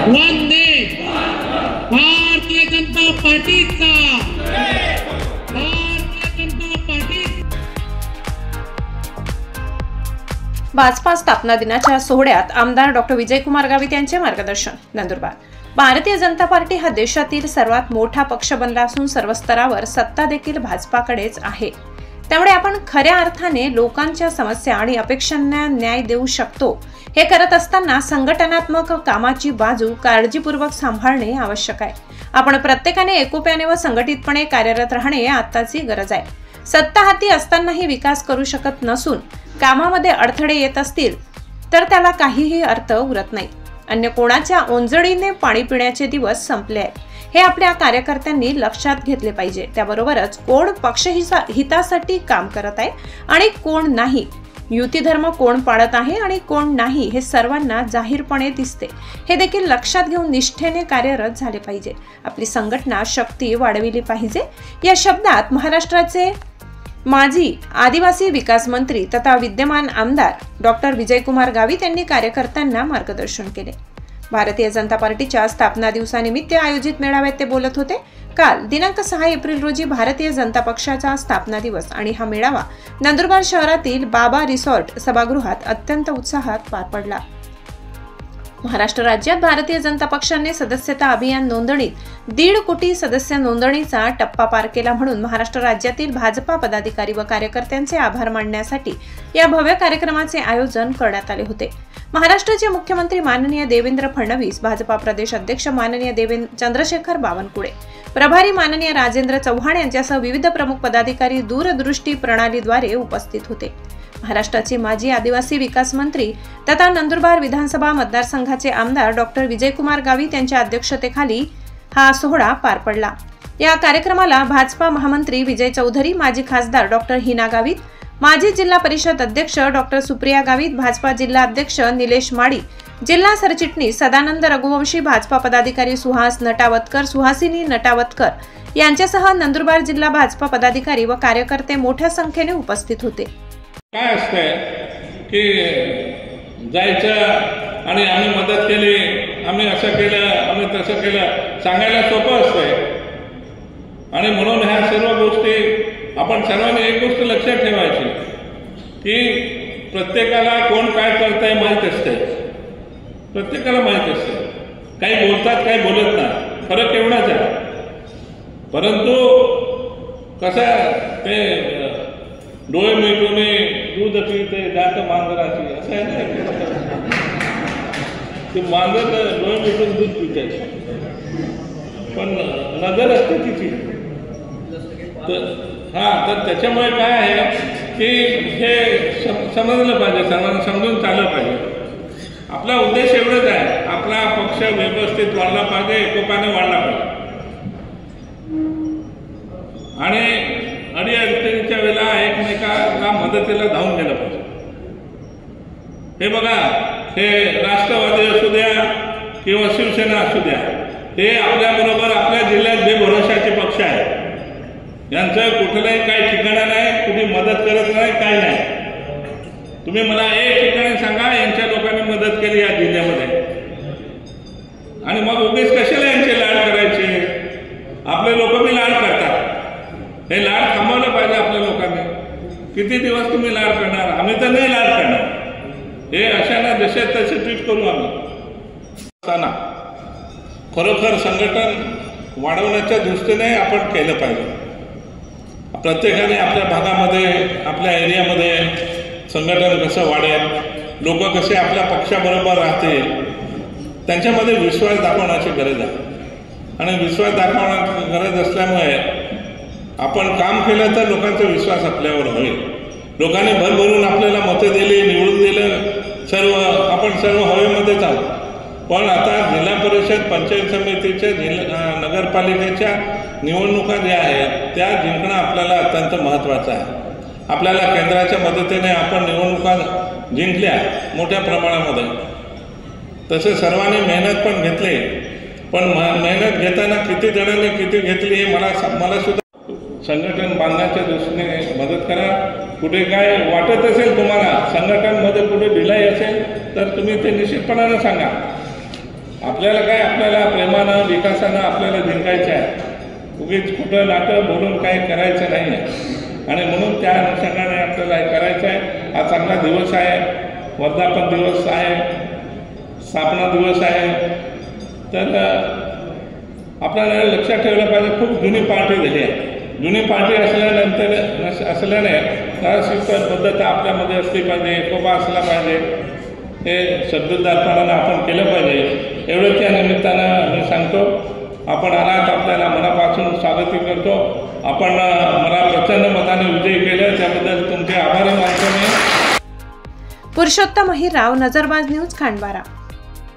वंदे भारतीय जनता पार्टीचा भाजपा स्थापना दिनाच्या सोहळ्यात आमदार डॉक्टर विजयकुमार गावित यांचे मार्गदर्शन. नंदुरबार. भारतीय जनता पार्टी हा देशातील सर्वात मोठा पक्ष बनला असून सर्व स्तरावर सत्ता देखील भाजपाकडेच आहे. त्यामुळे आपण खऱ्या अर्थाने लोकांच्या समस्या आणि अपेक्षांना न्याय देऊ शकतो. हे करत असताना संघटनात्मक कामाची बाजू काळजीपूर्वक सांभाळणे आवश्यक आहे. आपण प्रत्येकाने एकोप्याने व संघटितपणे कार्यरत राहणे आत्ताची गरज आहे. सत्ता हाती असतानाही विकास करू शकत नसून कामामध्ये अडथळे येत असतील तर त्याला काहीही अर्थ उरत नाही. अन्य कोणाच्या ओंजळीने पाणी पिण्याचे दिवस संपले आहेत हे आपल्या कार्यकर्त्यांनी लक्षात घेतले पाहिजे. त्याबरोबरच कोण पक्ष हितासाठी काम करत आहे आणि कोण नाही, युती धर्म कोण पाळत आहे आणि कोण नाही हे सर्वांना जाहीरपणे दिसते. हे देखील लक्षात घेऊन निष्ठेने कार्यरत झाले पाहिजे. आपली संघटना शक्ती वाढविली पाहिजे. या शब्दात महाराष्ट्राचे माजी आदिवासी विकास मंत्री तथा विद्यमान आमदार डॉक्टर विजयकुमार गावित यांनी कार्यकर्त्यांना मार्गदर्शन केले. भारतीय जनता पार्टीच्या स्थापना दिवसानिमित्त आयोजित मेळाव्यात ते बोलत होते. काल दिनांक 6 एप्रिल रोजी भारतीय जनता पक्षाचा स्थापना दिवस आणि हा मेळावा नंदुरबार शहरातील बाबा रिसॉर्ट सभागृहात अत्यंत उत्साहात पार पडला. महाराष्ट्र राज्यात भारतीय जनता पक्षाने सदस्यता अभियान नोंदणीत 1.5 कोटी सदस्य नोंदणीचा टप्पा पार केला. म्हणून महाराष्ट्र राज्यातील भाजपा पदाधिकारी व कार्यकर्त्यांचे आभार मानण्यासाठी या भव्य कार्यक्रमाचे आयोजन करण्यात आले होते. महाराष्ट्राचे मुख्यमंत्री माननीय देवेंद्र फडणवीस, भाजपा प्रदेश अध्यक्ष माननीय चंद्रशेखर बावनकुळे, प्रभारी माननीय राजेंद्र चव्हाण यांच्यासह विविध प्रमुख पदाधिकारी दूरदृष्टी प्रणालीद्वारे उपस्थित होते. महाराष्ट्राचे माजी आदिवासी विकास मंत्री तथा नंदुरबार विधानसभा मतदारसंघाचे आमदार डॉक्टर विजयकुमार गावित यांच्या अध्यक्षतेखाली हा सोहळा पार पडला. या कार्यक्रमाला भाजपा महामंत्री विजय चौधरी, माजी खासदार डॉक्टर हिना गावित, माजी जिल्हा परिषद अध्यक्ष डॉक्टर सुप्रिया गावित, भाजपा जिल्हा अध्यक्ष निलेश माडी, जिल्हा सरचिटणीस सदानंद रघुवंशी, भाजपा पदाधिकारी सुहास नटावतकर, सुहासिनी नटावतकर यांच्यासह नंदुरबार जिल्हा भाजपा पदाधिकारी व कार्यकर्ते मोठ्या संख्येने उपस्थित होते. काय असतंय की जायचं आणि आम्ही मदत केली, आम्ही असं केलं, आम्ही तसं केलं सांगायला सोपं असतंय. आणि म्हणून ह्या सर्व गोष्टी आपण सर्वांनी एक गोष्ट लक्षात ठेवायची की प्रत्येकाला कोण काय करतंय माहीत असते. प्रत्येकाला माहीत असते. काही बोलतात, काही बोलत नाही. फरक एवढाच आहे. परंतु कसं ते डोळे मिटून दूध पिते जात मांजराची असं आहे ना. ते मांजर डोळे मिटून दूध पिते पण नजर असते तिची. तर त्याच्यामुळे काय आहे की हे समजलं पाहिजे, सर्वांना समजून चाललं पाहिजे. आपला उद्देश एवढंच आहे, आपला पक्ष व्यवस्थित वाढला पाहिजे, एकोप्याने वाढला पाहिजे आणि अडीअडचणीच्या वेळेला एकमेकाला मदतीला धावून गेलं पाहिजे. हे बघा, हे राष्ट्रवादी असू द्या किंवा शिवसेना असू द्या, हे आपल्याबरोबर आपल्या जिल्ह्यात बेभरोशाचे पक्ष आहेत. यांचं कुठलंही काही ठिकाणं नाही, कुठे मदत करत नाही, काय नाही. तुम्ही मला एक ठिकाणी सांगा यांच्या लोकांनी मदत केली या जिल्ह्यामध्ये आणि मग उगीच कशाला यांचे लाड करायचे. आपले लोक मी लाड करतात. हे लाड थांबवलं पाहिजे आपल्या लोकांनी. किती दिवस तुम्ही लाड करणार? आम्ही तर नाही लाड करणार. हे अशाना जसे तसे ट्रीट करू आम्ही. असताना खरोखर संघटन वाढवण्याच्या दृष्टीने आपण केलं पाहिजे. प्रत्येकाने आपल्या भागामध्ये, आपल्या एरियामध्ये संघटन कसं वाढेल, लोक कसे आपल्या पक्षाबरोबर राहतील, त्यांच्यामध्ये विश्वास दाखवण्याची गरज आहे. आणि विश्वास दाखवण्याची गरज असल्यामुळे आपण काम केलं तर लोकांचा विश्वास आपल्यावर होईल. लोकांनी भरभरून आपल्याला मतं दिली, निवडून दिलं, आपण सर्व हवेमध्येच आहोत. पण आता जिल्हा परिषद, पंचायत समितीच्या, नगरपालिकेच्या निवडणुका ज्या आहेत त्या जिंकणं आपल्याला अत्यंत महत्त्वाचं आहे. आपल्याला केंद्राच्या मदतीने आपण निवडणुका जिंकल्या मोठ्या प्रमाणामध्ये. तसे सर्वांनी मेहनत पण घेतली. पण मेहनत घेताना किती जणांनी किती घेतली हे मला सुद्धा संघटन बांधण्याच्या दृष्टीने मदत करा. कुठे काय वाटत असेल तुम्हाला, संघटनमध्ये कुठे ढिलाई असेल तर तुम्ही ते निश्चितपणाने सांगा. आपल्याला काय, आपल्याला प्रेमानं विकासानं आपल्याला जिंकायचं आहे. उगीच कुठं नाटं बोलून काही करायचं नाही आहे. आणि म्हणून त्या अनुषंगाने आपल्याला हे करायचं आहे. हा चांगला दिवस आहे, वर्धापन दिवस आहे, स्थापना दिवस आहे. तर आपल्याला लक्षात ठेवलं पाहिजे, खूप जुनी पार्टी झाली आहे. जुनी पार्टी असल्याने शिस्तबद्धता आपल्यामध्ये असली पाहिजे, एकोपा असला पाहिजे. हे शब्ददारपणानं आपण केलं पाहिजे. एवढं त्या निमित्तानं मी सांगतो. आपण आलात, आपल्याला मनापासून स्वागत करतो. आपण मला प्रचंड मताने विजयी केलं, त्याबद्दल तुमचे आभारी मानतो मी. पुरुषोत्तम अहिरराव, नजरबाज न्यूज, खांडबारा.